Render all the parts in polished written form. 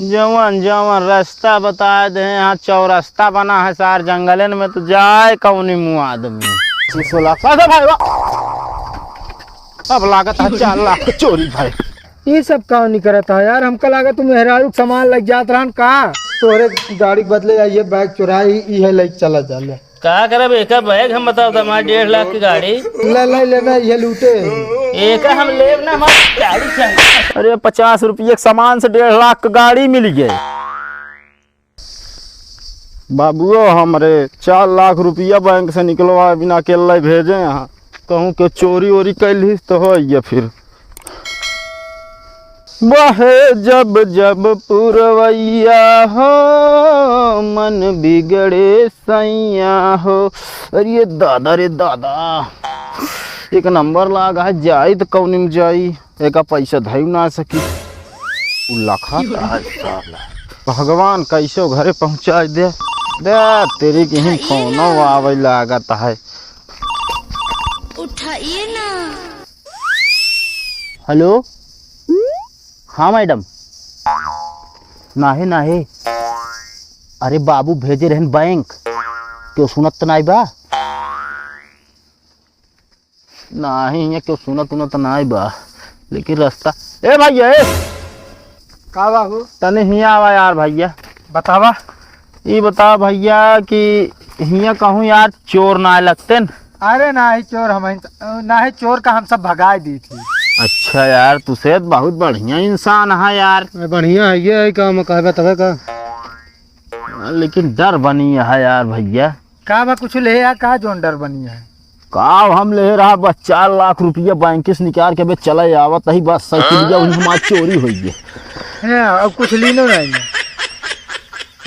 जवन जवन रास्ता बता दे, यहाँ चौरास्ता बना है सार जंगलन में, तो जाए कौनी मुँह आदमी 600 लाख भाई अब लागत है 4 लाख चोरी भाई। ये सब काम नहीं करता है यार। हमका लगा तुम मेहरारू सामान लग जात रहन का तोरे गाड़ी के बदले ये बैग चुराई ये ले चला जा ले क्या करे एक बैग हम बताओ हमारे 1.5 लाख की गाड़ी ले ले लेना ये लूटे एक हम ले ना हमारी गाड़ी चाहिए। अरे 50 रुपये के सामान से 1.5 लाख की गाड़ी मिल गई। बाबूओ हमारे 4 लाख रुपया बैंक से निकलवा बिना अकेले भेजे यहाँ कहूँ के चोरी वोरी कैली तो हो ये फिर बहे जब जब पुरवैया हो मन बिगड़े सैया हो। अरे दादा रे दादा एक नंबर लागा है जाई तो कौन में जाई एक पैसा धई ना सकी लखा भगवान कैसे घरे पहुँचा दे तेरी कहीं फोन आवे लागत है। उठाइए ना। हेलो हाँ मैडम नाहे अरे बाबू भेजे रहन बैंक क्यों सुनत तो नहीं बा नहीं क्यों सुनत उनत नहीं बा लेकिन रास्ता ए भैया का बाबू तने हिया आवा यार भैया बतावा ये बता भैया कि हिया कहूँ यार चोर ना लगते न? अरे ना ही चोर हम ना ही चोर का हम सब भगाए दी थी। अच्छा यार तू सेहत बहुत बढ़िया इंसान है यार। बढ़िया है ये काम कहबे तबे का लेकिन डर बनी है यार भैया का बा कुछ ले या का जोन डर बनी है का हम ले रहा बस 4 लाख रुपया बैंक से निकाल के चले आवत ही बस साइकिल हमारी चोरी हुई है। अब कुछ ली नहीं।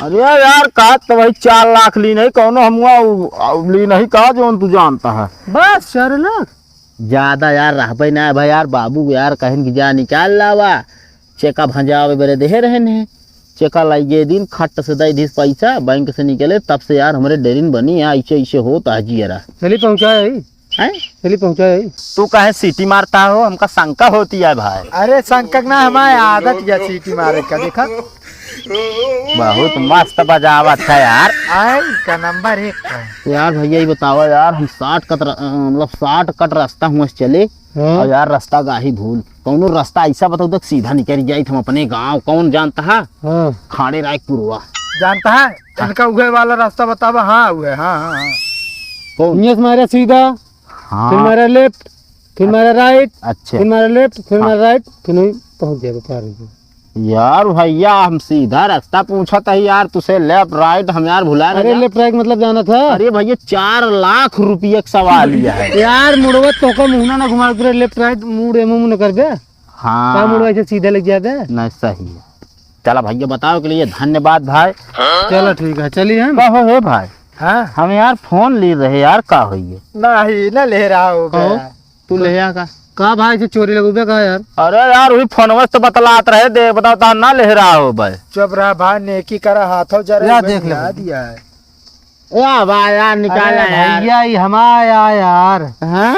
अरे यार का तो भाई 4 लाख ली नहीं कौनो हम ली नहीं का जो तू जानता है बस 4 लाख ज्यादा यार रह भाई ना भाई यार बाबू यार कहन की जा निकाल लावा चेका भंजावे बेरे दे रहे हैं चेका लाइए दिन खट से दे दी पैसा बैंक से निकले तब से यार हमारे डेरिन बनी है ऐसे ऐसे होता है जियरा चली पहुँचाए चली पहुँचाए। तू कहे सीटी मारता हो हमका शंका होती है भाई। अरे शंका ना हमारी आदत या सीटी मारे का देखा बहुत मस्त बजावत है यार आई का नंबर 1 का। यार भैया ये बताओ यार हम 60 कट रास्ता हुआ चले और यार रास्ता गाही भूल कौनो रास्ता ऐसा बताओ तक सीधा निकल जाए हम अपने गांव कौन जानता है खाड़े रायपुरवा जानता है इनका उगे वाला रास्ता बतावा। हाँ हुए हाँ कौन ये मारा सीधा फिर मारा लेफ्ट फिर मारा राइट अच्छा फिर मारा लेफ्ट फिर मारा राइट फिर नहीं पहुंच जाएगा पार। यार भैया हम सीधा रास्ता पूछा था यार तुझसे लेफ्ट राइट हम यार भुला रहे। अरे लेफ्ट राइट मतलब जाना था। अरे भैया 4 लाख रुपये का सवाल लिया है यार मुड़वा तो का मुंह ना घुमा के लेफ्ट राइट मुड़ मुंह न कर दे। हाँ का मुड़वा ऐसे सीधा लग जाते नहीं सही है। चला भैया बताओ के लिए धन्यवाद भाई। चलो ठीक है चलिए हम है भाई। हाँ हम यार फोन ले रहे यार का हुई नहीं ना ले रहा हो तू ले का भाई से चोरी लगूबे का यार। अरे यार वही फोन तो बतलात रहे दे बताओ ता ना ले रहा हो भाई। चुप रहा भाई नेकी करा हाथों जरा देख ले दिया है या भाई यार निकाला भैया हमारा यार हैं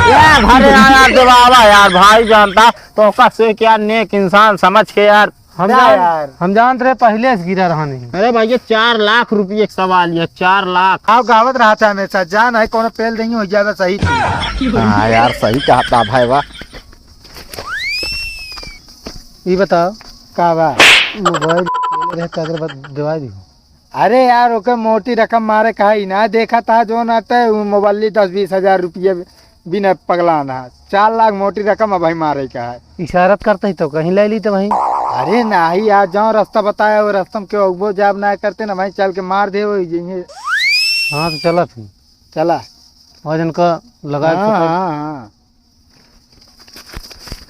यार भरे यार जवाबा यार भाई जानता तो कैसे क्या नेक इंसान समझ के यार हम जानते रहे पहले से गिरा रहा नहीं। अरे भैया 4 लाख रुपये का सवाल है 4 लाख। आप गावत रहा था हमेशा जान है कौन पेल देंगे हो जाएगा सही। हाँ यार सही कहता भाई वाह। ये बताओ का बा मोबाइल दवा दी। अरे यार ओके मोटी रकम मारे कहा ना देखा था जो नाते मोबाइल 10-20 हजार रुपये बिना पगलाना 4 लाख मोटी रकम अब भाई मारे का है। इशारत करते ही तो कहीं ले ली तो वहीं। अरे नहीं यार जहाँ रास्ता बताया वो रास्ता में क्यों वो जाब ना करते ना भाई चल के मार दे वो। हाँ तो चला फिर चला वजन का लगा।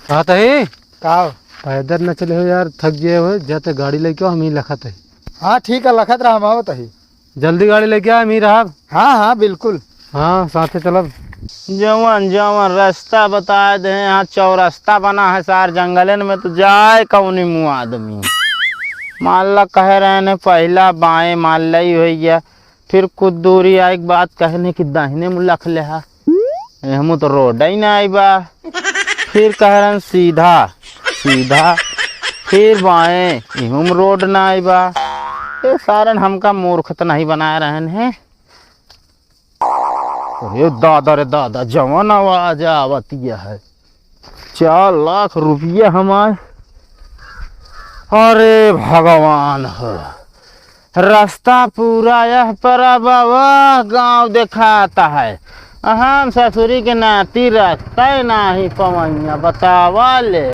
हाँ तो ही पैदल न चले हो यार थक गए हो जाते गाड़ी लेके हम ही लखत है। हाँ ठीक है लखत रहा हम तो ही जल्दी गाड़ी लेके आ मी रहा। हाँ बिल्कुल हाँ साथ चलब। जवन जवन रास्ता बता दे यहाँ चौरास्ता बना है सार जंगलन में, तो जाए कौनी मुँह आदमी। मान ला कह रहे ने पहला बाएं मान ली हो गया, फिर कुछ दूरी आई बात कहने की दाहिने मुँह लख ले हम तो रोड ही ना आई बा, फिर कह रहे सीधा सीधा, फिर बाएं इहुम रोड ना आई बा। ये सारन हमका मूर्ख तो नहीं बनाए रहन है। अरे दादा रे दादा जवान आवाज आवतिया है। 4 लाख रुपया हमारे। अरे भगवान हो, रास्ता पूरा यह पर बाबा गांव दिखाता है। हम ससुरी के नाती रास्ता नहीं पवैया बतावा ले।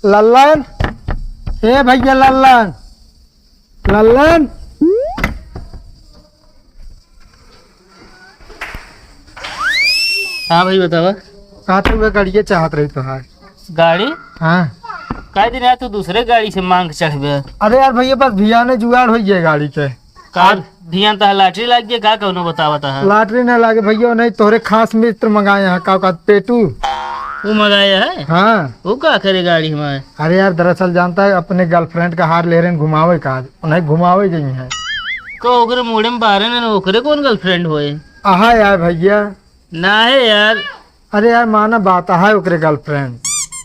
लल्लन, ए भैया लल्लन, लल्लन। हाँ भाई बतावा। कहाँ तक वह गाड़िया चाहत रही तुहार? गाड़ी हाँ। कई दिन यार तू दूसरे गाड़ी से मांग चढ़बे। अरे यार भैया बस भिया ने जुगाड़ हो गया गाड़ी के। का धियान तह लाटरी लग गया का कौनो बतावा तह। लॉटरी न लागे भैया, नहीं तोहरे खास मित्र मंगाए हैं का पेटू। वो मंगाया है? हाँ। वो का करे गाड़ी में? अरे यार दरअसल जानता है अपने गर्लफ्रेंड का हार ले रहे हैं घुमावे का, उन्हें घुमावे गई है। को ओकरे मोड़े में बारे ने ओकरे कौन गर्लफ्रेंड होए? आहा यार भैया। ना है यार। अरे यार माना बात है ओकरे गर्लफ्रेंड।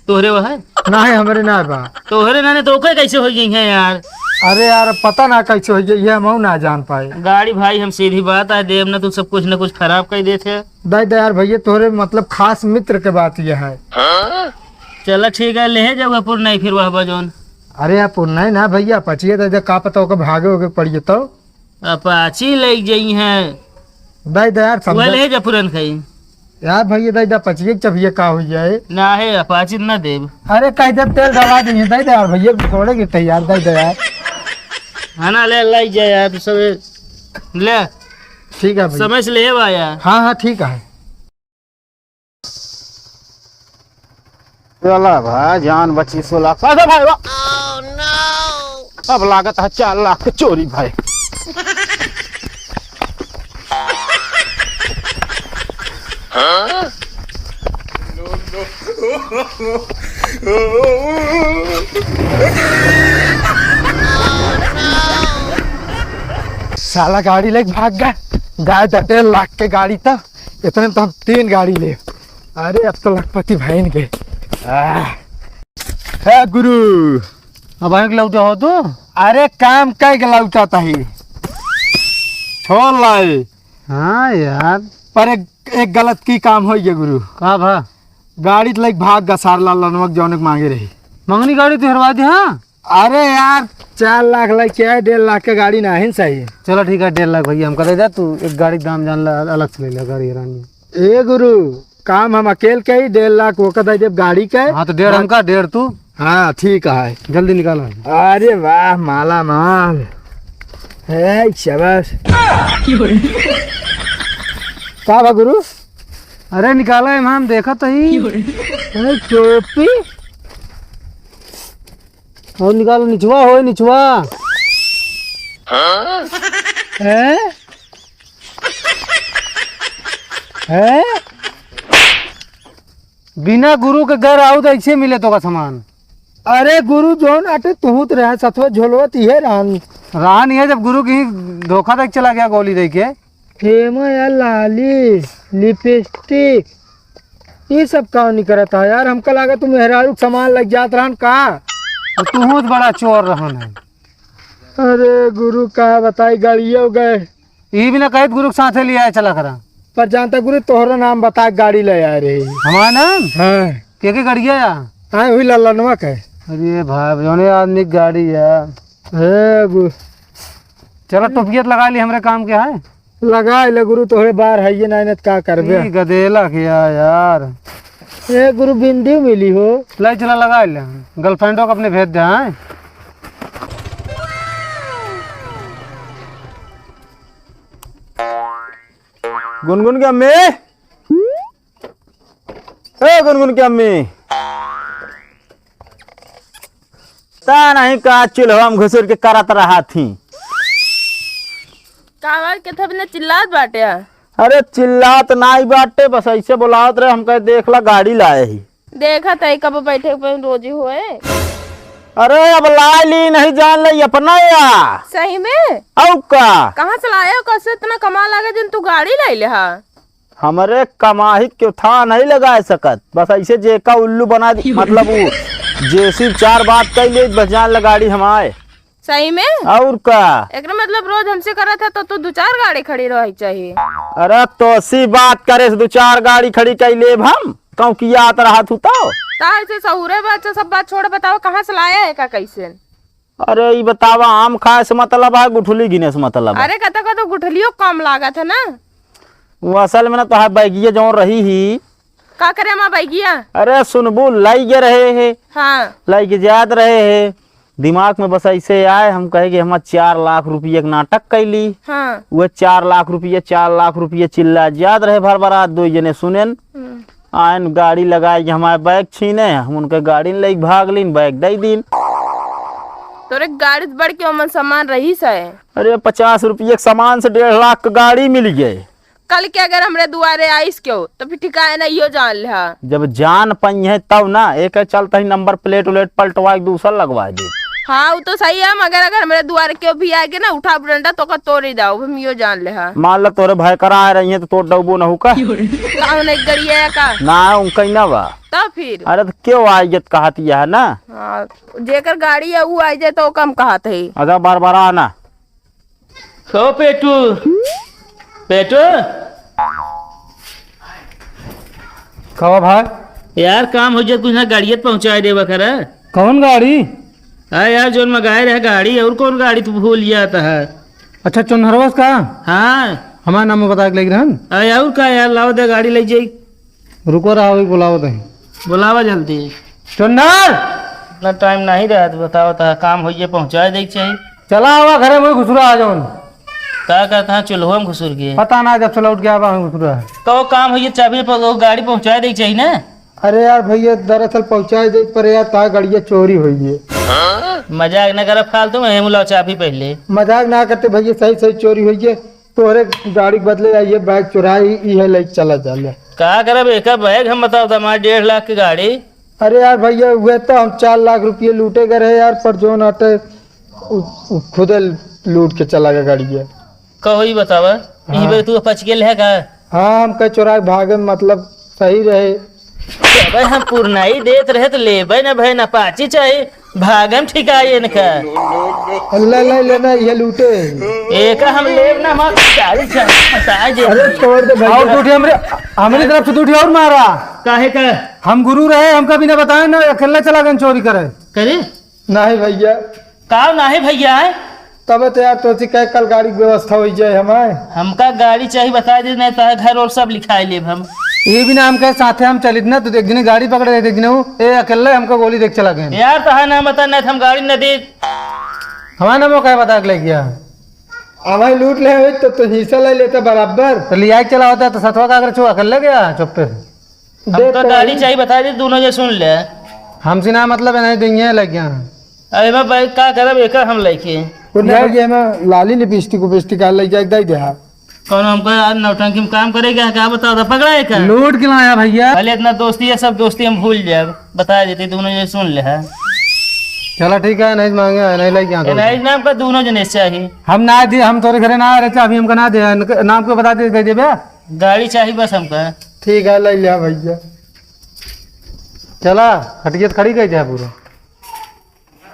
तोहरे वो है? ना है हमारे ना बा। तोहरे ना तो ओकरे कैसे हो गई है यार? अरे यार पता ना कैसे हो गई है, हम ना जान पाए। गाड़ी भाई हम सीधी बात है देव ना तू सब कुछ न कुछ खराब कर देते। दाई यार भैया तोहरे मतलब खास मित्र के बात यह है। चला ठीक है ले जगहपुर नहीं फिर वह बजोन। अरे यार पुरना ना भैया पचिए तो का पता होगा भागे होगे पड़िए तो अपाची ले गई है। दाई यार वह समझ ले जा पुरन खाई यार भैया दाई पचिए चबिए का हो जाए। ना है अपाची ना देव। अरे कह दे तेल दवा देंगे दाई यार भैया थोड़े की तैयार दाई यार। हाँ ना ले लाई जा यार तू सब ले। ठीक है भैया। समय से ले यार। हाँ हाँ ठीक है। चला भाई जान बची 16 लाख। अरे भाई वाह। Oh, no! अब लागत है 4 लाख चोरी भाई। साला गाड़ी लेके भाग गया। गाय 1.5 लाख के गाड़ी था, इतने तो हम 3 गाड़ी ले। अरे अब तो लखपति भाई गए। है गुरु अब आए लौटे हो तो? अरे काम कई गलौटा था ही छोड़ लाए। हाँ यार पर एक गलत की काम हो गया गुरु। कहा भा गाड़ी तो लेके भाग गया सार लाल नमक जौनक मांगे रही। मंगनी गाड़ी तो हरवा दी। हाँ अरे यार 4 लाख लग के 1.5 लाख के गाड़ी नहीं सही। चलो ठीक है 1.5 लाख भैया हम कर दे तू एक गाड़ी का दाम जान ला अलग से ले ले गाड़ी रानी। ए गुरु काम हम अकेले के ही 1.5 लाख वो कदा जब गाड़ी के। हाँ तो 1.5 हम का 1.5 तू। हाँ ठीक है जल्दी निकालो। अरे वाह माला माल है शाबाश। का बा गुरु? अरे निकाला है हम देखा तो ही। अरे टोपी और निकालो निचवा हो निचवा। है है बिना गुरु के घर आओ तो ऐसे मिले तो का सामान। अरे गुरु जोन अटे तू तो रहा सतवा झोलवत ही है रान रहा नहीं है जब गुरु की धोखा देख चला गया गोली दे के। फेमा यार लाली लिपस्टिक ये सब काम नहीं करता है यार। हमका लगा तुम मेहरारू सामान लग जात रहन का। तो तू बहुत बड़ा चोर रहन है। अरे गुरु का बताई गाड़िया हो गए। ये भी ना कहे गुरु के साथ लिया है चला करा। पर जानता गुरु तोहरा नाम बता गाड़ी ले आ रही। हमारा नाम हाँ के गड़िया या? हाँ हुई लल्लनवा के। अरे भाई जोने आदमी की गाड़ी है। चलो टोपियत लगा ली हमरे काम के है। लगा ले गुरु तोहरे बार है ये ना का करबे। गदेला किया यार। ए गुरु बिंदी मिली हो। लाई चला लगा ले गर्लफ्रेंडों को अपने भेज दे। हाँ गुनगुन की अम्मी। ए गुनगुन की अम्मी ता नहीं का चूल्हा में घुसुर के करत रहा थी। कावर के थे बिना चिल्लात बाटे है। अरे चिल्लात नाई बाटे बस ऐसे बुलावत रहे। हम कहे देख ला गाड़ी लाए ही। देखा तई कब बैठे पे रोजी होए। अरे अब ला ली नहीं जान ली अपना या सही में औ का कहाँ से लाए हो? कैसे इतना कमा लगे जिन तू गाड़ी लाई ले हा? हमरे कमाही क्यों था नहीं लगा सकत, बस ऐसे जेका उल्लू बना दी, मतलब वो जैसी 4 बात कह ले बजान ला गाड़ी हमारे। सही में और का एक मतलब रोज हमसे करा था तो 2-4 गाड़ी खड़ी रही चाहिए। अरे तो ऐसी बात करे से 2-4 गाड़ी खड़ी कर ले हम कहूँ किया आता रहा तू तो। से सहूरे बात सब बात छोड़, बताओ कहाँ से लाया है का कैसे? अरे ये बतावा आम खाए से मतलब है गुठली गिने से मतलब है? अरे कता का तो गुठलियों कम लागत है ना। वो असल में ना तो बैगिया जो रही ही का करे माँ बैगिया? अरे सुनबू लाई गे रहे है, हाँ लाई के याद रहे है दिमाग में, बस ऐसे आए हम कहे कि हम 4 लाख रुपये के नाटक कैली। हाँ वह 4 लाख रुपये चिल्ला याद रहे भर भरा 2 जने सुनेन आयन गाड़ी लगाए हमारे बैग छीने, हम उनके गाड़ी ले भाग लीन, बैग दे दीन। तोरे गाड़ी बढ़ के ओमन सामान रही से। अरे 50 रुपये के सामान से 1.5 लाख का गाड़ी मिल गए। कल के अगर हमरे दुआरे आईस क्यों तो फिर ठिकाना नहीं हो जान लिहा। जब जान पई है तब ना, एक चलता ही नंबर प्लेट उलेट पलटवा के दूसरा लगवा दे। हाँ वो तो सही है, मगर अगर मेरे द्वार क्यों भी आएगे ना उठा डंडा तो का तोड़ ही दाओ, हम यो जान ले। हाँ मान लो तोरे भाई करा आ रही है तो तोड़ डबो न होका कौन एक गड़िया है का ना उनका ना बा। तो फिर अरे तो क्यों आइयत कहती है ना। हाँ जेकर गाड़ी है वो आई जाए तो कम कहा थे। अदा बार बार आना खो पेटू पेटू कहो भाई यार काम हो जाए कुछ ना गाड़ियत पहुंचा दे बखरा। कौन गाड़ी? हाँ यार जो मंगाए रहे गाड़ी, और कौन गाड़ी तू भूल जाता है? अच्छा चुनहरवास का? हाँ हमारा नाम बता के लेके रहन। और का यार लाओ दे गाड़ी ले जाई। रुको रहा वही बुलाओ दे। बुलावा जल्दी, चुन्नर इतना टाइम नहीं रहा तो बताओ था काम हो जाए पहुंचा दे चाहिए। चला हुआ घरे में घुसरा आ जाओ। का करता है चूल्हा में घुसुर गए पता ना जब चला उठ गया घुसरा है। तो काम हो जाए चाबी पर गाड़ी पहुंचा दे चाहिए ना। अरे यार भैया दरअसल पहुंचाए दे पर यार ता गाड़िया चोरी हुई है। मजाक न कर फालतू में मुलाओ चाबी पहले। मजाक ना करते भैया, सही सही चोरी हुई है। तोहरे गाड़ी के बदले आइए बैग चुराई है ले चला चल। का करब एक बैग हम बताओ था हमारे 1.5 लाख की गाड़ी। अरे यार भैया हुए तो हम 4 लाख रुपये लूटे गए रहे यार, पर जो नाटे खुद लूट के चला गया गाड़ी। कहो ही बतावा यहीं पे तू पच गेल है का? हाँ हम कह चुराए भागे, मतलब सही रहे। भाई हम पुरनाई देत रहे तो लेबे न भाई न पाची चाहिए भागम ठिकाए न का। अल्लाह ला लेना ये लूटे। एक हम लेब ना मत गाड़ी चाहिए बता जे। अरे छोड़ दे भैया। और टूटी हमारी तरफ से टूटी और मारा। काहे का हम गुरु रहे, हमका भी ना बताए ना, अकेला चला गए चोरी करे। करे नहीं भैया का नहीं भैया तब तो यार तो कह कल गाड़ी की व्यवस्था हो जाए हमारे। हमका गाड़ी चाहिए बता दे, नहीं तो घर और सब लिखाई लेब हम। ये भी ना हम कहे साथे हम चलित ना, तो एक दिन गाड़ी पकड़े रहे, एक दिन ए अकेले हमको गोली देख चला गए। यार तो ना बता नहीं हम गाड़ी न दे। हमारा नाम क्या बता के ले गया। हमारे लूट ले हुए तो हिस्सा ले लेते बराबर। तो लिया चला होता तो सतवा का अगर छो अकेले गया चुप्पे से। हमको गाड़ी चाहिए बता दे, दोनों जो सुन ले। हमसे ना मतलब नहीं देंगे लग गया। अरे मैं भाई का करब एक हम लेके भैया मैं लाली लिपस्टिक ले जाए दे दे। कौन हमको नौटंकी में काम करेगा क्या बताओ था पकड़ा है क्या? लूट के लाया भैया। पहले इतना दोस्ती है, सब दोस्ती हम भूल जाए बता देते दोनों जो सुन ले है। चलो ठीक है, नहीं मांगे नहीं लग गया। नहीं नाम का दोनों जने चाहिए। हम ना दे, हम तोरे घरे ना आ रहे, अभी हमका ना दे, नाम को बता दे दे भैया। गाड़ी चाहिए बस हमका। ठीक है ले लिया भैया। चला हटियत खड़ी गई जाए पूरा।